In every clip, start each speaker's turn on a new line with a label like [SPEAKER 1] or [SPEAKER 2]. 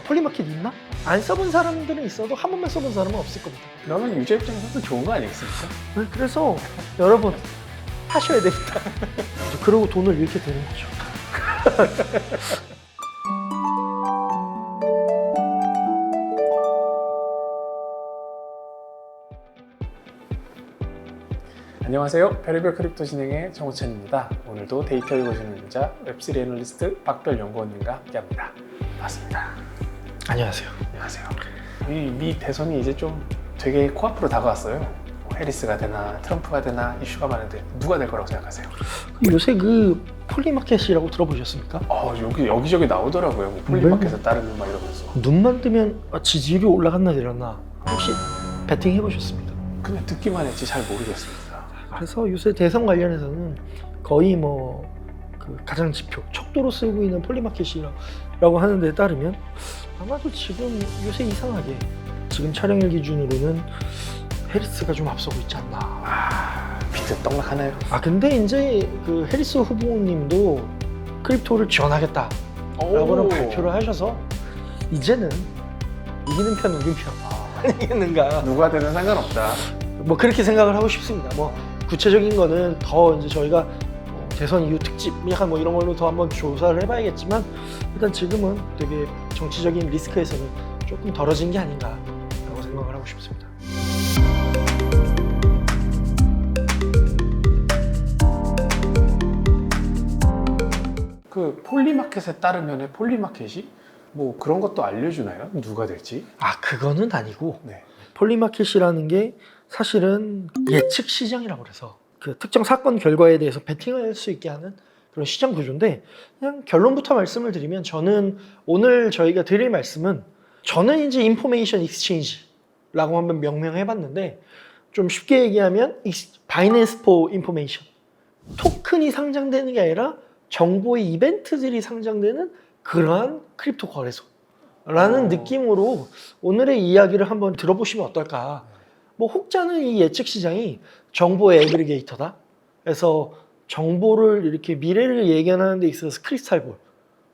[SPEAKER 1] 폴리마켓 있나? 안 써본 사람들은 있어도 한 번만 써본 사람은 없을 겁니다.
[SPEAKER 2] 그러면 유저 입장에서도 좋은 거 아니겠습니까?
[SPEAKER 1] 네, 그래서 여러분 하셔야 됩니다. 그러고 돈을 잃게 되는 거죠.
[SPEAKER 2] 안녕하세요. 별의별 크립토 진행의 정우찬입니다. 오늘도 데이터를 보시는 남자 웹3 애널리스트 박별 연구원님과 함께합니다. 반갑습니다.
[SPEAKER 1] 안녕하세요.
[SPEAKER 2] 안녕하세요. 이 미 대선이 이제 좀 되게 코앞으로 다가왔어요. 뭐 해리스가 되나 트럼프가 되나 이슈가 많은데 누가 될 거라고 생각하세요?
[SPEAKER 1] 요새 그 폴리마켓이라고 들어보셨습니까?
[SPEAKER 2] 여기저기 나오더라고요. 뭐 폴리마켓에 따르는 막 이러면서.
[SPEAKER 1] 눈만 뜨면 지지율이 올라갔나 내렸나 혹시 배팅 해보셨습니까?
[SPEAKER 2] 그냥 듣기만 했지 잘 모르겠습니다.
[SPEAKER 1] 그래서 요새 대선 관련해서는 거의 그 가장 지표, 척도로 쓰고 있는 폴리마켓이라고 하는 데 따르면 아마도 지금 요새 이상하게 지금 촬영일 기준으로는 해리스가 좀 앞서고 있지 않나.
[SPEAKER 2] 비트떡락하나요?
[SPEAKER 1] 근데 이제 그 해리스 후보님도 크립토를 지원하겠다라고는 발표를 하셔서 이제는 이기는 편 우긴 편 아니겠는가.
[SPEAKER 2] 누가 되든 상관없다.
[SPEAKER 1] 뭐 그렇게 생각을 하고 싶습니다. 뭐 구체적인 거는 더 이제 저희가 대선 이후 특집 약간 뭐 이런 걸로 더 한번 조사를 해봐야겠지만 일단 지금은 되게 정치적인 리스크에서는 조금 덜어진 게 아닌가라고 생각을 하고 싶습니다.
[SPEAKER 2] 그 폴리마켓에 따르면 폴리마켓이 뭐 그런 것도 알려주나요? 누가 될지?
[SPEAKER 1] 그거는 아니고
[SPEAKER 2] 네.
[SPEAKER 1] 폴리마켓이라는 게 사실은 예측 시장이라고 그래서 그 특정 사건 결과에 대해서 베팅할 수 있게 하는 그런 시장 구조인데 그냥 결론부터 말씀을 드리면 저는 오늘 저희가 드릴 말씀은 저는 이제 인포메이션 익스체인지라고 한번 명명해 봤는데 좀 쉽게 얘기하면 바이낸스 포 인포메이션 토큰이 상장되는 게 아니라 정보의 이벤트들이 상장되는 그러한 크립토 거래소라는 느낌으로 오늘의 이야기를 한번 들어보시면 어떨까. 뭐 혹자는 이 예측 시장이 정보의 애그리게이터다. 그래서 정보를 이렇게 미래를 예견하는 데 있어서 크리스탈볼,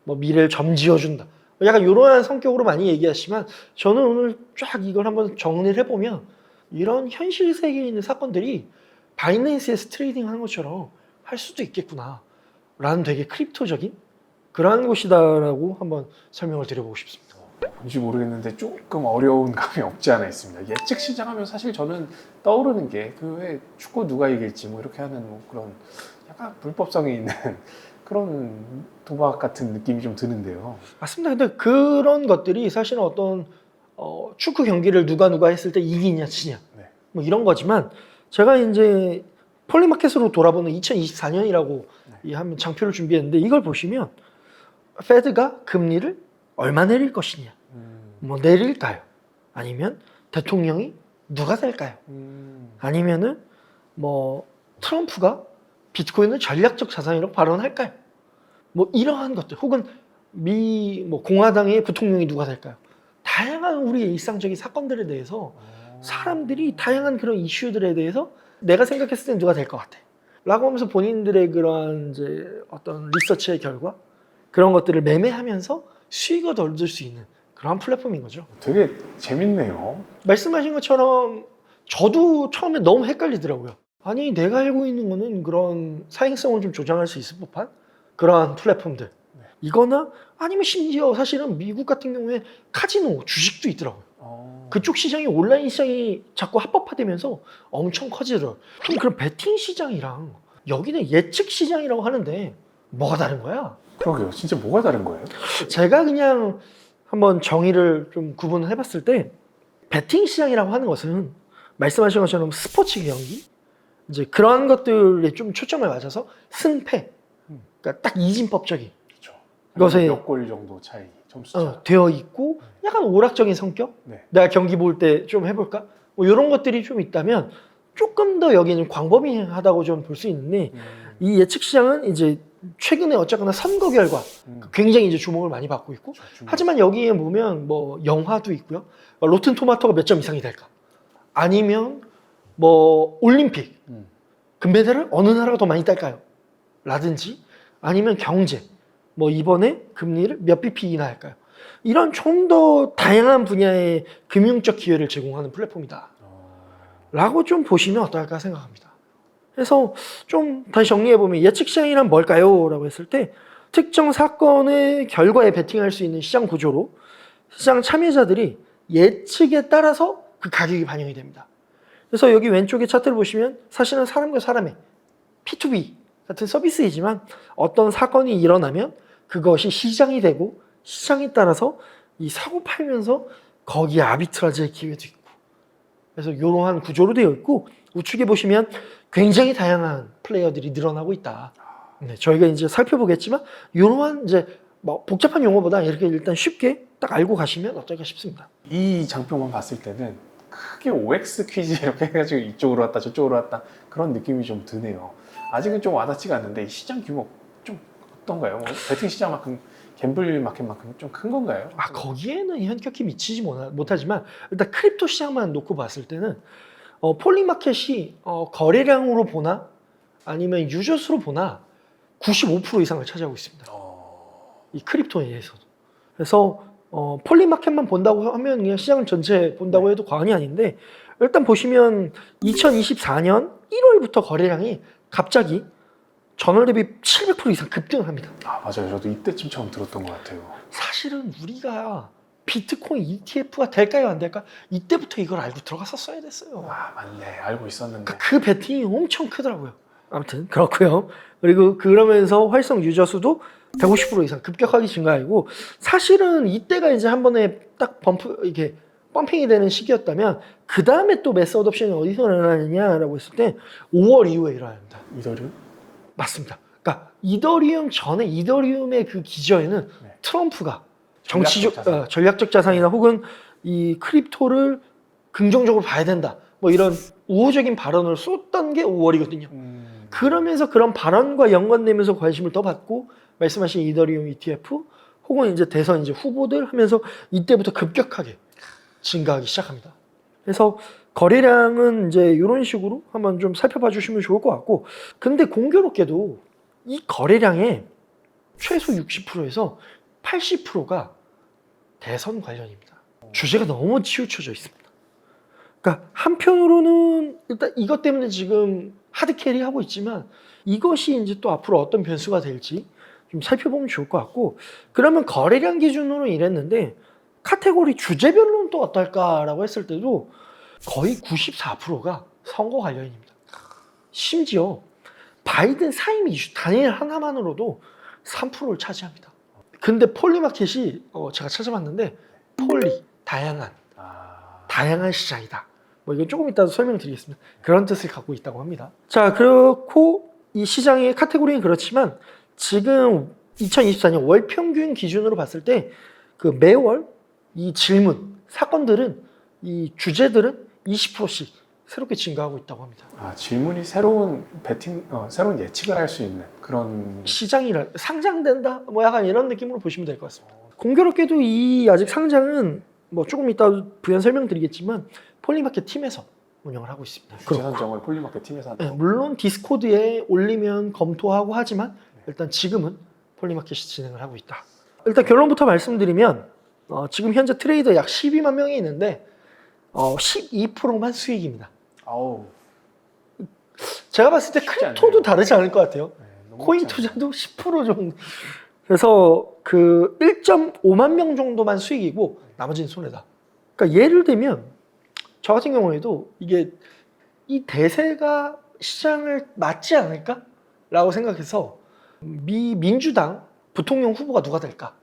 [SPEAKER 1] 뭐 미래를 점지어준다. 약간 이러한 성격으로 많이 얘기하시지만 저는 오늘 쫙 이걸 한번 정리를 해보면 이런 현실 세계에 있는 사건들이 바이낸스에서 트레이딩 하는 것처럼 할 수도 있겠구나. 라는 되게 크립토적인 그러한 곳이다라고 한번 설명을 드려보고 싶습니다.
[SPEAKER 2] 뭔지 모르겠는데 조금 어려운 감이 없지 않아 있습니다. 예측 시장 하면 사실 저는 떠오르는 게 그 왜 축구 누가 이길지 뭐 이렇게 하는 뭐 그런 약간 불법성이 있는 그런 도박 같은 느낌이 좀 드는데요.
[SPEAKER 1] 맞습니다. 근데 그런 것들이 사실은 어떤 축구 경기를 누가 했을 때 이기냐 지냐
[SPEAKER 2] 네.
[SPEAKER 1] 뭐 이런 거지만 제가 이제 폴리마켓으로 돌아보는 2024년이라고 이 한 장표를 준비했는데 이걸 보시면 페드가 금리를 얼마 내릴 것이냐 뭐 내릴까요? 아니면 대통령이 누가 될까요? 아니면은 뭐 트럼프가 비트코인을 전략적 자산이라고 발언할까요? 뭐 이러한 것들 혹은 뭐 공화당의 부통령이 누가 될까요? 다양한 우리의 일상적인 사건들에 대해서 사람들이 다양한 그런 이슈들에 대해서 내가 생각했을 때 누가 될 것 같아 라고 하면서 본인들의 그런 이제 어떤 리서치의 결과 그런 것들을 매매하면서 수익을 얻을 수 있는 그런 플랫폼인 거죠.
[SPEAKER 2] 되게 재밌네요.
[SPEAKER 1] 말씀하신 것처럼 저도 처음에 너무 헷갈리더라고요. 아니 내가 알고 있는 거는 그런 사행성을 좀 조장할 수 있을 법한 그러한 플랫폼들 이거나 아니면 심지어 사실은 미국 같은 경우에 카지노 주식도 있더라고요. 그쪽 시장이 온라인 시장이 자꾸 합법화되면서 엄청 커지더라고요. 그럼 배팅 시장이랑 여기는 예측 시장이라고 하는데 뭐가 다른 거야?
[SPEAKER 2] 그러게요. 진짜 뭐가 다른 거예요?
[SPEAKER 1] 제가 그냥 한번 정의를 좀 구분을 해봤을 때 배팅 시장이라고 하는 것은 말씀하신 것처럼 스포츠 경기 이제 그런 것들에 좀 초점을 맞춰서 승패 그러니까 딱 이진법적인
[SPEAKER 2] 그렇죠.
[SPEAKER 1] 것에
[SPEAKER 2] 몇 골 정도 차이 점수차
[SPEAKER 1] 되어 있고 약간 오락적인 성격
[SPEAKER 2] 네.
[SPEAKER 1] 내가 경기 볼 때 좀 해볼까 뭐 이런 것들이 좀 있다면 조금 더 여기는 광범위하다고 좀 볼 수 있는데 이 예측 시장은 이제 최근에 어쨌거나 선거 결과 굉장히 이제 주목을 많이 받고 있고 하지만 여기에 보면 뭐 영화도 있고요. 로튼 토마토가 몇 점 이상이 될까? 아니면 뭐 올림픽
[SPEAKER 2] 음.
[SPEAKER 1] 금메달을 어느 나라가 더 많이 딸까요? 라든지 아니면 경제 뭐 이번에 금리를 몇 bp 인하할까요? 이런 좀 더 다양한 분야의 금융적 기회를 제공하는 플랫폼이다 라고 좀 보시면 어떨까 생각합니다. 그래서 좀 다시 정리해보면 예측 시장이란 뭘까요? 라고 했을 때 특정 사건의 결과에 베팅할 수 있는 시장 구조로 시장 참여자들이 예측에 따라서 그 가격이 반영이 됩니다. 그래서 여기 왼쪽에 차트를 보시면 사실은 사람과 사람의 P2B 같은 서비스이지만 어떤 사건이 일어나면 그것이 시장이 되고 시장에 따라서 이 사고 팔면서 거기에 아비트라지의 기회도 있고 그래서 이러한 구조로 되어 있고 우측에 보시면 굉장히 다양한 플레이어들이 늘어나고 있다. 네, 저희가 이제 살펴보겠지만 이러한 이제 뭐 복잡한 용어보다 이렇게 일단 쉽게 딱 알고 가시면 어떨까 싶습니다.
[SPEAKER 2] 이 장표만 봤을 때는 크게 OX 퀴즈 이렇게 해가지고 이쪽으로 왔다 저쪽으로 왔다 그런 느낌이 좀 드네요. 아직은 좀 와닿지가 않는데 이 시장 규모 좀 어떤가요? 뭐 베팅 시장만큼 갬블 마켓만큼 좀 큰 건가요?
[SPEAKER 1] 거기에는 현격히 미치지 못하지만 일단 크립토 시장만 놓고 봤을 때는 폴리마켓이 거래량으로 보나 아니면 유저 수로 보나 95% 이상을 차지하고 있습니다. 이 크립토에 의해서도. 그래서 폴리마켓만 본다고 하면 그냥 시장 전체 본다고 해도 과언이 아닌데 일단 보시면 2024년 1월부터 거래량이 갑자기 전월 대비 700% 이상 급등을 합니다.
[SPEAKER 2] 맞아요. 저도 이때쯤 처음 들었던 것 같아요.
[SPEAKER 1] 사실은 우리가 비트코인 ETF가 될까요 안 될까? 이때부터 이걸 알고 들어갔었어야 됐어요.
[SPEAKER 2] 맞네. 알고 있었는데.
[SPEAKER 1] 그 베팅이 엄청 크더라고요. 아무튼 그렇고요. 그리고 그러면서 활성 유저 수도 150% 이상 급격하게 증가하고 사실은 이때가 이제 한 번에 딱 이게 펌핑이 되는 시기였다면 그 다음에 또 매스 어덥션이 어디서 일어나느냐라고 했을 때 5월 이후에 일어납니다.
[SPEAKER 2] 이더리움?
[SPEAKER 1] 맞습니다. 그러니까 이더리움 전에 이더리움의 그 기저에는
[SPEAKER 2] 네.
[SPEAKER 1] 트럼프가
[SPEAKER 2] 전략적
[SPEAKER 1] 자산이나 혹은 이 크립토를 긍정적으로 봐야 된다. 뭐 이런 우호적인 발언을 쏟던 게 5월이거든요. 그러면서 그런 발언과 연관되면서 관심을 더 받고 말씀하신 이더리움 ETF 혹은 이제 대선 이제 후보들 하면서 이때부터 급격하게 증가하기 시작합니다. 그래서 거래량은 이제 이런 식으로 한번 좀 살펴봐 주시면 좋을 것 같고 근데 공교롭게도 이 거래량의 최소 60%에서 80%가 대선 관련입니다. 주제가 너무 치우쳐져 있습니다. 그러니까 한편으로는 일단 이것 때문에 지금 하드캐리 하고 있지만 이것이 이제 또 앞으로 어떤 변수가 될지 좀 살펴보면 좋을 것 같고 그러면 거래량 기준으로 이랬는데 카테고리 주제별로는 또 어떨까라고 했을 때도 거의 94%가 선거 관련입니다. 심지어 바이든 사임 이슈 단일 하나만으로도 3%를 차지합니다. 근데 폴리마켓이 제가 찾아봤는데 다양한 시장이다. 뭐 이건 조금 이따 설명드리겠습니다. 그런 뜻을 갖고 있다고 합니다. 자, 그렇고 이 시장의 카테고리는 그렇지만 지금 2024년 월 평균 기준으로 봤을 때 그 매월 이 질문, 사건들은 이 주제들은 20%씩 새롭게 증가하고 있다고 합니다.
[SPEAKER 2] 질문이 새로운 새로운 예측을 할 수 있는 그런
[SPEAKER 1] 시장이라 상장된다? 뭐 약간 이런 느낌으로 보시면 될 것 같습니다. 공교롭게도 이 아직 상장은 뭐 조금 이따 부연 설명드리겠지만 폴리마켓 팀에서 운영을 하고 있습니다.
[SPEAKER 2] 주제 선정을 폴리마켓 팀에서 한다.
[SPEAKER 1] 네, 물론 디스코드에 올리면 검토하고 하지만 일단 지금은 폴리마켓이 진행을 하고 있다. 일단 결론부터 말씀드리면 지금 현재 트레이더 약 12만 명이 있는데 12%만 수익입니다.
[SPEAKER 2] 아우.
[SPEAKER 1] 제가 봤을 때 크립토도 다르지 않을 것 같아요. 코인 투자도 10% 정도. 그래서 그 1.5만 명 정도만 수익이고 나머지는 손해다. 그러니까 예를 들면 저 같은 경우에도 이게 이 대세가 시장을 맞지 않을까? 라고 생각해서 민주당 부통령 후보가 누가 될까?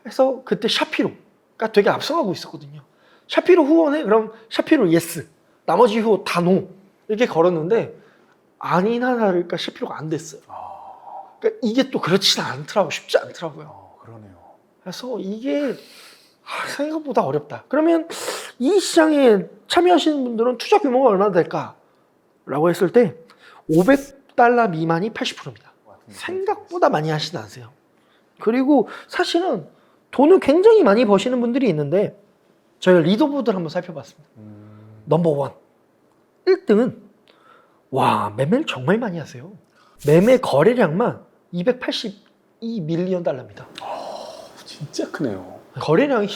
[SPEAKER 1] 해서 그때 샤피로가 되게 앞서가고 있었거든요. 샤피로 후보네? 그럼 샤피로 예스. 나머지 후보 다 노. 이렇게 걸었는데 아니나 다를까 샤피로가 안 됐어요. 그러니까 이게 또 그렇지는 않더라고. 쉽지 않더라고요.
[SPEAKER 2] 그러네요.
[SPEAKER 1] 그래서 이게 생각보다 어렵다. 그러면 이 시장에 참여하시는 분들은 투자 규모가 얼마나 될까? 라고 했을 때 $500 미만이 80%입니다. 생각보다 많이 하시지 않으세요. 그리고 사실은 돈을 굉장히 많이 버시는 분들이 있는데 저희가 리더보드를 한번 살펴봤습니다. 넘버 1 1등은 와 매매를 정말 많이 하세요. 매매 거래량만 282밀리언 달러입니다.
[SPEAKER 2] 진짜 크네요.
[SPEAKER 1] 거래량이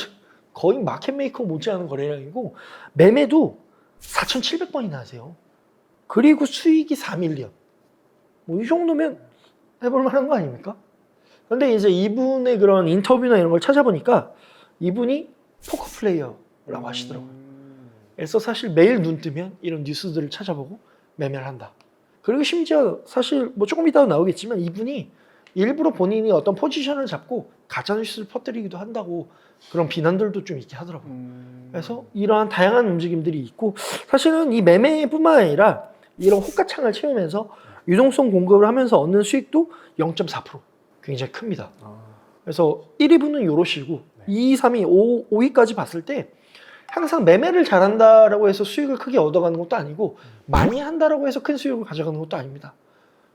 [SPEAKER 1] 거의 마켓메이커 못지않은 거래량이고 매매도 4,700번이나 하세요. 그리고 수익이 4밀리언. 뭐 이 정도면 해볼 만한 거 아닙니까? 근데 이제 이분의 그런 인터뷰나 이런 걸 찾아보니까 이분이 포커 플레이어라고 하시더라고요. 그래서 사실 매일 눈 뜨면 이런 뉴스들을 찾아보고 매매를 한다. 그리고 심지어 사실 뭐 조금 이따가 나오겠지만 이분이 일부러 본인이 어떤 포지션을 잡고 가짜뉴스를 퍼뜨리기도 한다고 그런 비난들도 좀 있게 하더라고요. 그래서 이러한 다양한 움직임들이 있고 사실은 이 매매뿐만 아니라 이런 호가창을 채우면서 유동성 공급을 하면서 얻는 수익도 0.4% 굉장히 큽니다. 그래서 1위분은 요러시고 2위, 3위, 5위까지 봤을 때 항상 매매를 잘한다라고 해서 수익을 크게 얻어가는 것도 아니고 많이 한다라고 해서 큰 수익을 가져가는 것도 아닙니다.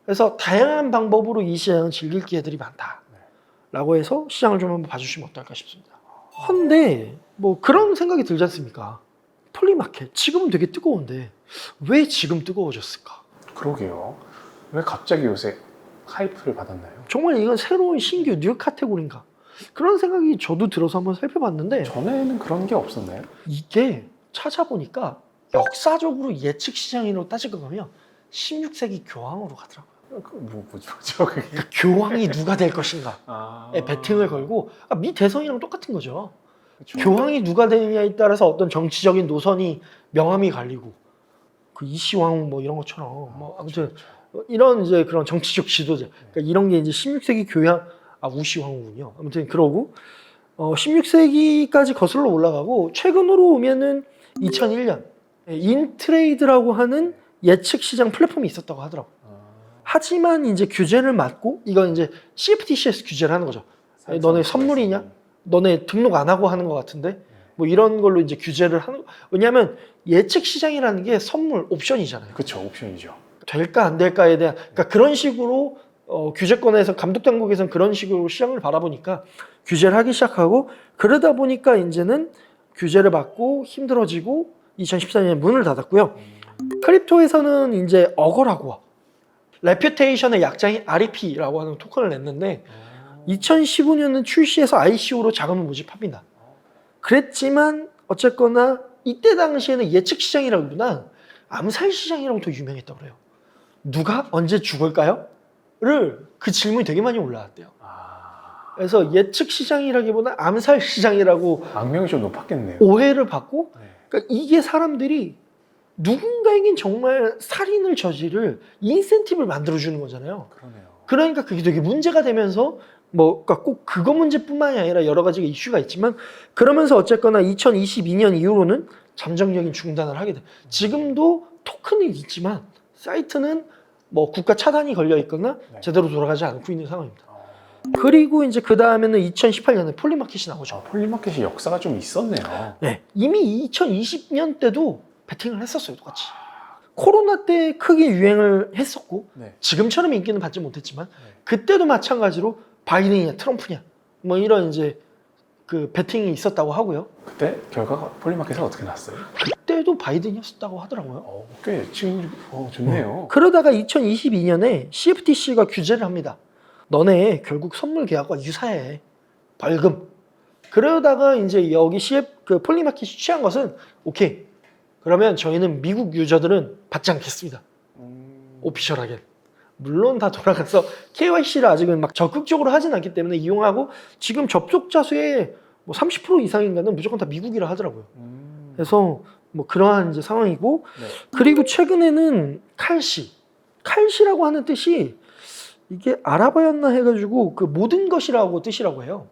[SPEAKER 1] 그래서 다양한 방법으로 이 시장을 즐길 기회들이 많다라고 해서 시장을 좀 한번 봐주시면 어떨까 싶습니다. 근데 뭐 그런 생각이 들지 않습니까? 폴리마켓 지금은 되게 뜨거운데 왜 지금 뜨거워졌을까?
[SPEAKER 2] 그러게요. 왜 갑자기 요새 하이프를 받았나요?
[SPEAKER 1] 정말 이건 새로운 신규 뉴 카테고리인가? 그런 생각이 저도 들어서 한번 살펴봤는데
[SPEAKER 2] 전에는 그런 게 없었나요?
[SPEAKER 1] 이게 찾아보니까 역사적으로 예측 시장으로 따지고 가면 16세기 교황으로 가더라고요.
[SPEAKER 2] 뭐죠 그게?
[SPEAKER 1] 그러니까 교황이 누가 될 것인가에 배팅을 걸고 미 대선이랑 똑같은 거죠.
[SPEAKER 2] 그쵸.
[SPEAKER 1] 교황이 누가 되느냐에 따라서 어떤 정치적인 노선이 명암이 갈리고 그 이시왕 뭐 이런 것처럼 뭐 아무튼 이런 이제 그런 정치적 지도자 그러니까 이런 게 이제 16세기 교황 우시왕후군요. 아무튼 그러고 16세기까지 거슬러 올라가고 최근으로 오면은 2001년 인트레이드라고 하는 예측 시장 플랫폼이 있었다고 하더라고요. 하지만 이제 규제를 막고 이건 이제 CFTC에서 규제를 하는 거죠. 너네 선물이냐? 너네 등록 안 하고 하는 것 같은데 뭐 이런 걸로 이제 규제를 하는. 왜냐하면 예측 시장이라는 게 선물 옵션이잖아요.
[SPEAKER 2] 그렇죠, 옵션이죠.
[SPEAKER 1] 될까 안 될까에 대한 그러니까 그런 식으로 규제권에서 감독 당국에서는 그런 식으로 시장을 바라보니까 규제를 하기 시작하고 그러다 보니까 이제는 규제를 받고 힘들어지고 2014년에 문을 닫았고요. 크립토에서는 이제 어거라고 레퓨테이션의 약자인 REP라고 하는 토큰을 냈는데 2015년은 출시해서 ICO로 자금을 모집합니다. 그랬지만 어쨌거나 이때 당시에는 예측 시장이라기보다 암살 시장이라고 더 유명했다고 그래요. 누가 언제 죽을까요? 를 그 질문이 되게 많이 올라왔대요. 그래서 예측 시장이라기보다 암살 시장이라고
[SPEAKER 2] 악명이 좀 높았겠네요.
[SPEAKER 1] 오해를 받고
[SPEAKER 2] 네.
[SPEAKER 1] 그러니까 이게 사람들이 누군가에겐 정말 살인을 저지를 인센티브를 만들어주는 거잖아요.
[SPEAKER 2] 그러네요.
[SPEAKER 1] 그러니까 그게 되게 문제가 되면서 뭐 그러니까 꼭 그거 문제뿐만이 아니라 여러 가지가 이슈가 있지만 그러면서 어쨌거나 2022년 이후로는 잠정적인 중단을 하게 돼. 지금도 토큰이 있지만 사이트는 뭐 국가 차단이 걸려 있거나
[SPEAKER 2] 네.
[SPEAKER 1] 제대로 돌아가지 않고 있는 상황입니다. 그리고 이제 그 다음에는 2018년에 폴리마켓이 나오죠.
[SPEAKER 2] 폴리마켓이 역사가 좀 있었네요.
[SPEAKER 1] 네, 이미 2020년 때도 베팅을 했었어요, 똑같이. 코로나 때 크게 유행을 했었고
[SPEAKER 2] 네.
[SPEAKER 1] 지금처럼 인기는 받지 못했지만
[SPEAKER 2] 네.
[SPEAKER 1] 그때도 마찬가지로 바이든이냐 트럼프냐 뭐 이런 이제 그 베팅이 있었다고 하고요.
[SPEAKER 2] 그때 결과가 폴리마켓은 어떻게 났어요?
[SPEAKER 1] 그때도 바이든이었다고 하더라고요.
[SPEAKER 2] 꽤 지금 좋네요.
[SPEAKER 1] 그러다가 2022년에 CFTC가 규제를 합니다. 너네 결국 선물 계약과 유사해. 벌금. 그러다가 이제 여기 그 폴리마켓이 취한 것은 오케이. 그러면 저희는 미국 유저들은 받지 않겠습니다. 오피셜하게. 물론 다 돌아가서 KYC를 아직은 막 적극적으로 하진 않기 때문에 이용하고 지금 접속자 수의 뭐 30% 이상인가는 무조건 다 미국이라 하더라고요. 그래서 뭐 그러한 이제 상황이고
[SPEAKER 2] 네.
[SPEAKER 1] 그리고 최근에는 칼시라고 하는 뜻이 이게 아랍어였나 해가지고 그 모든 것이라고 뜻이라고 해요.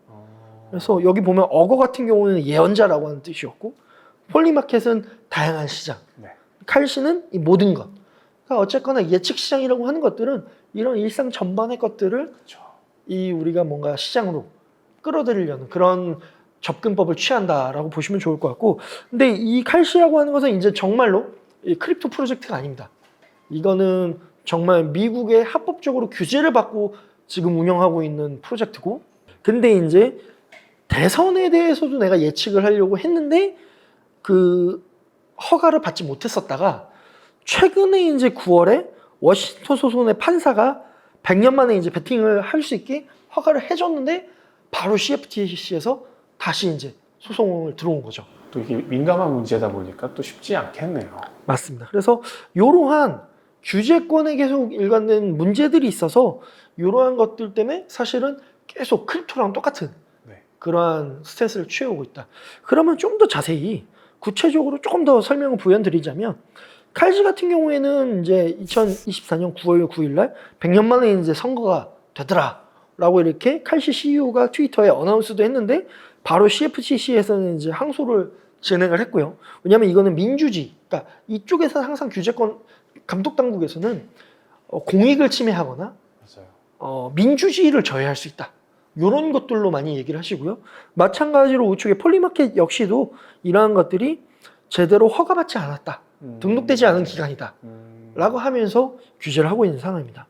[SPEAKER 1] 그래서 여기 보면 어거 같은 경우는 예언자라고 하는 뜻이었고 폴리마켓은 다양한 시장,
[SPEAKER 2] 네.
[SPEAKER 1] 칼시는 이 모든 것. 그러니까 어쨌거나 예측 시장이라고 하는 것들은 이런 일상 전반의 것들을
[SPEAKER 2] 그렇죠.
[SPEAKER 1] 이 우리가 뭔가 시장으로 끌어들이려는 그런 접근법을 취한다라고 보시면 좋을 것 같고 근데 이 칼시라고 하는 것은 이제 정말로 이 크립토 프로젝트가 아닙니다. 이거는 정말 미국의 합법적으로 규제를 받고 지금 운영하고 있는 프로젝트고 근데 이제 대선에 대해서도 내가 예측을 하려고 했는데 그 허가를 받지 못했었다가 최근에 이제 9월에 워싱턴 소송의 판사가 100년 만에 이제 베팅을 할 수 있게 허가를 해줬는데 바로 CFTC에서 다시 이제 소송을 들어온 거죠.
[SPEAKER 2] 또 이게 민감한 문제다 보니까 또 쉽지 않겠네요.
[SPEAKER 1] 맞습니다. 그래서 이러한 규제권에 계속 일관된 문제들이 있어서 이러한 것들 때문에 사실은 계속 크립토랑 똑같은
[SPEAKER 2] 네.
[SPEAKER 1] 그러한 스탠스를 취해오고 있다. 그러면 좀 더 자세히 구체적으로 조금 더 설명을 부연드리자면 칼지 같은 경우에는 이제 2024년 9월 9일날 100년 만에 이제 선거가 되더라라고 이렇게 칼시 CEO가 트위터에 어나운스도 했는데 바로 CFTC에서는 이제 항소를 진행을 했고요. 왜냐하면 이거는 민주주의, 그러니까 이쪽에서 항상 규제권 감독 당국에서는 공익을 침해하거나
[SPEAKER 2] 맞아요.
[SPEAKER 1] 민주주의를 저해할 수 있다. 이런 것들로 많이 얘기를 하시고요. 마찬가지로 우측의 폴리마켓 역시도 이러한 것들이 제대로 허가받지 않았다. 등록되지 않은 기간이다. 라고 하면서 규제를 하고 있는 상황입니다.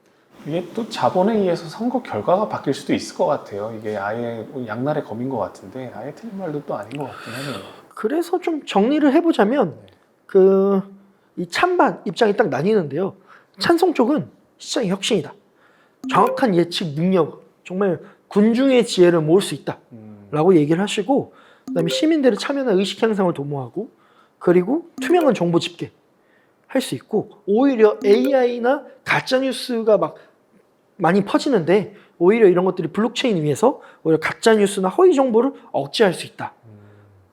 [SPEAKER 2] 이게 또 자본에 의해서 선거 결과가 바뀔 수도 있을 것 같아요. 이게 아예 양날의 검인 것 같은데 아예 틀린 말도 또 아닌 것 같긴 하네요.
[SPEAKER 1] 그래서 좀 정리를 해보자면 이 찬반 입장이 딱 나뉘는데요. 찬성 쪽은 시장의 혁신이다. 정확한 예측 능력, 정말 군중의 지혜를 모을 수 있다. 라고 얘기를 하시고 그다음에 시민들의 참여나 의식 향상을 도모하고 그리고 투명한 정보 집계 할 수 있고 오히려 AI나 가짜뉴스가 막 많이 퍼지는데 오히려 이런 것들이 블록체인 위에서 오히려 가짜뉴스나 허위 정보를 억제할 수 있다.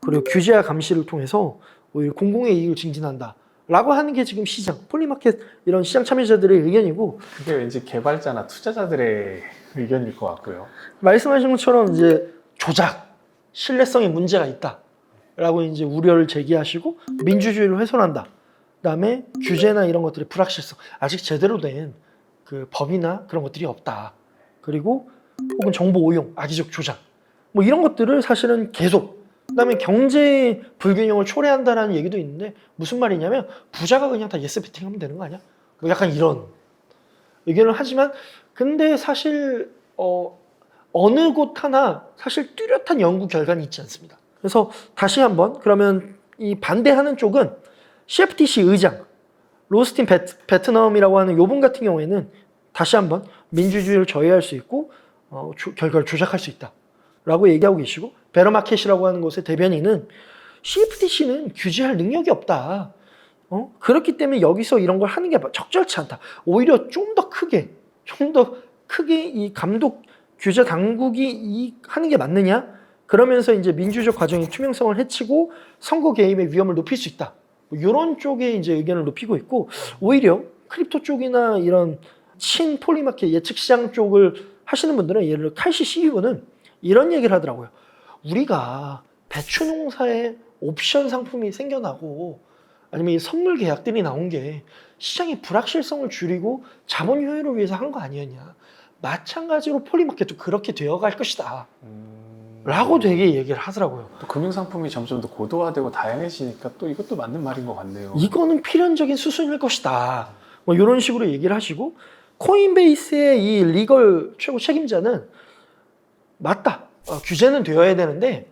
[SPEAKER 1] 그리고 규제와 감시를 통해서 오히려 공공의 이익을 증진한다. 라고 하는 게 지금 시장, 폴리마켓 이런 시장 참여자들의 의견이고
[SPEAKER 2] 그게 왠지 개발자나 투자자들의 의견일 것 같고요.
[SPEAKER 1] 말씀하신 것처럼 이제 조작, 신뢰성에 문제가 있다. 라고 이제 우려를 제기하시고 민주주의를 훼손한다. 그다음에 규제나 이런 것들의 불확실성, 아직 제대로 된 그 법이나 그런 것들이 없다. 그리고 혹은 정보 오용, 악의적 조작, 뭐 이런 것들을 사실은 계속. 그다음에 경제 불균형을 초래한다라는 얘기도 있는데 무슨 말이냐면 부자가 그냥 다 예스 베팅하면 되는 거 아니야? 뭐 약간 이런 의견을 하지만 근데 사실 어느 곳 하나 사실 뚜렷한 연구 결과는 있지 않습니다. 그래서 다시 한번 그러면 이 반대하는 쪽은 CFTC 의장 로스틴 베트넘이라고 하는 요분 같은 경우에는 다시 한번 민주주의를 저해할 수 있고 결과를 조작할 수 있다 라고 얘기하고 계시고 베러마켓이라고 하는 곳의 대변인은 CFTC는 규제할 능력이 없다. 그렇기 때문에 여기서 이런 걸 하는 게 적절치 않다. 오히려 좀 더 크게 이 감독 규제 당국이 하는 게 맞느냐? 그러면서 이제 민주적 과정의 투명성을 해치고 선거 개입의 위험을 높일 수 있다. 이런 쪽에 이제 의견을 높이고 있고 오히려 크립토 쪽이나 이런 폴리마켓 예측 시장 쪽을 하시는 분들은 예를 들어 칼시 CEO는 이런 얘기를 하더라고요. 우리가 배추 농사에 옵션 상품이 생겨나고 아니면 이 선물 계약들이 나온 게 시장의 불확실성을 줄이고 자본 효율을 위해서 한 거 아니었냐. 마찬가지로 폴리마켓도 그렇게 되어갈 것이다. 라고 되게 얘기를 하더라고요.
[SPEAKER 2] 또 금융상품이 점점 더 고도화되고 다양해지니까 또 이것도 맞는 말인 것 같네요.
[SPEAKER 1] 이거는 필연적인 수순일 것이다. 뭐 이런 식으로 얘기를 하시고 코인베이스의 이 리걸 최고 책임자는 맞다. 규제는 되어야 되는데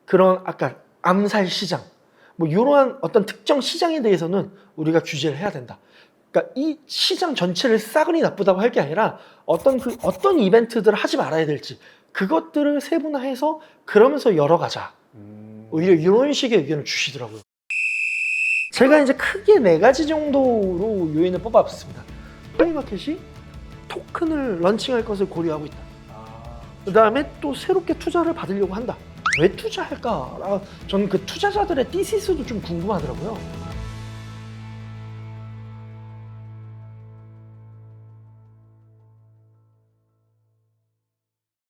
[SPEAKER 1] 그런 아까 암살 시장 뭐 이러한 어떤 특정 시장에 대해서는 우리가 규제를 해야 된다. 그러니까 이 시장 전체를 싸그리 나쁘다고 할 게 아니라 어떤 이벤트들을 하지 말아야 될지 그것들을 세분화해서 그러면서 열어가자. 오히려 이런 식의 의견을 주시더라고요. 제가 이제 크게 4가지 정도로 요인을 뽑아봤습니다. 폴리마켓이 토큰을 런칭할 것을 고려하고 있다. 그 다음에 또 새롭게 투자를 받으려고 한다. 왜 투자할까? 저는 그 투자자들의 티시스도 좀 궁금하더라고요.